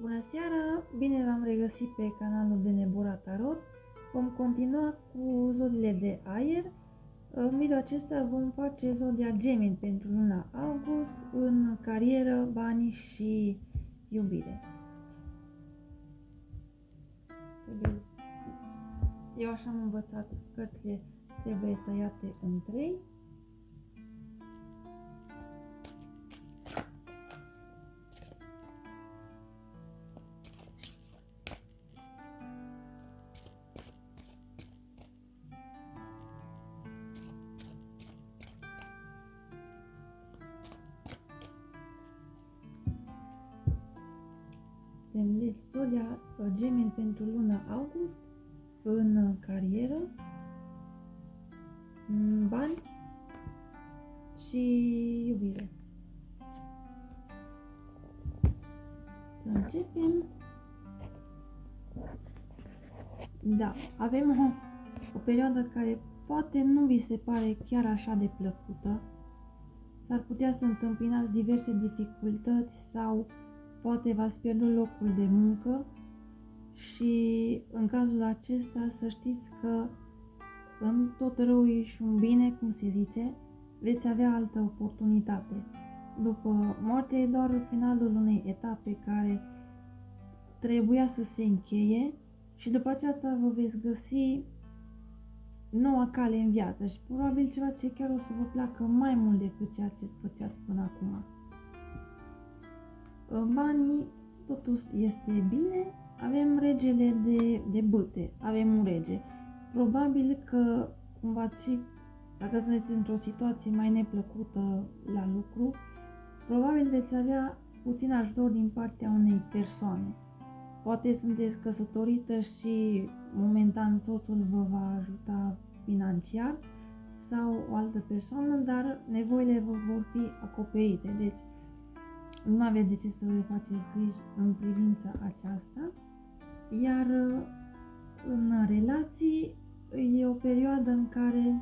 Bună seara! Bine v-am regăsit pe canalul de Nebura Tarot. Vom continua cu zodiile de aer. În video acesta vom face zodia Gemeni pentru luna august în carieră, bani și iubire. Eu așa am învățat, cărțile trebuie tăiate în 3. Deci, zodia Gemeni pentru luna august în carieră, bani și iubire. Să începem. Da, avem o perioadă care poate nu vi se pare chiar așa de plăcută. S-ar putea să întâmpinați diverse dificultăți sau poate v-ați pierdut locul de muncă și în cazul acesta să știți că în tot rău e și un bine, cum se zice, veți avea altă oportunitate. După moarte e doar finalul unei etape care trebuia să se încheie și după aceasta vă veți găsi noua cale în viață și probabil ceva ce chiar o să vă placă mai mult decât ceea ce făceați până acum. Banii, totuși este bine, avem regele de bâte, avem un rege. Probabil că cumva și dacă sunteți într-o situație mai neplăcută la lucru, probabil veți avea puțin ajutor din partea unei persoane. Poate sunteți căsătorită și momentan soțul vă va ajuta financiar sau o altă persoană, dar nevoile vă vor fi acoperite. Deci nu aveți de ce să vă faceți griji în privința aceasta. Iar în relații e o perioadă în care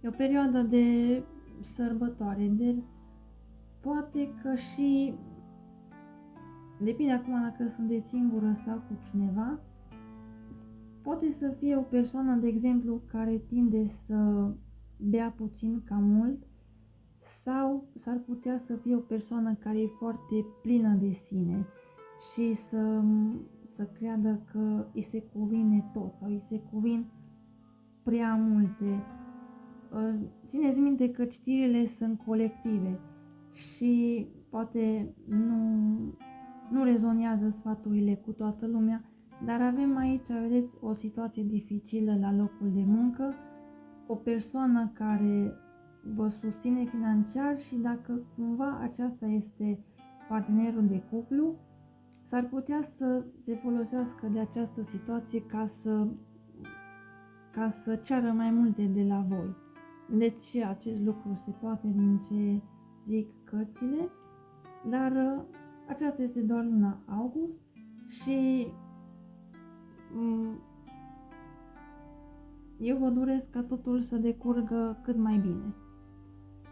e o perioadă de sărbătoare, de poate că și depinde acum dacă sunteți singură sau cu cineva, poate să fie o persoană, de exemplu, care tinde să bea puțin cam mult sau s-ar putea să fie o persoană care e foarte plină de sine și să creadă că îi se cuvine tot sau îi se cuvin prea multe. Țineți minte că citirile sunt colective și poate nu rezonează sfaturile cu toată lumea, dar avem aici, vedeți, o situație dificilă la locul de muncă, o persoană care vă susține financiar și dacă cumva aceasta este partenerul de cuplu, s-ar putea să se folosească de această situație ca să ceară mai multe de la voi. Deci acest lucru se poate din ce zic cărțile, dar aceasta este doar luna august și eu vă doresc ca totul să decurgă cât mai bine.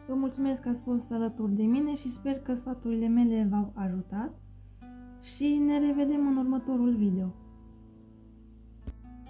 Vă mulțumesc că ați fost alături de mine și sper că sfaturile mele v-au ajutat și ne revedem în următorul video.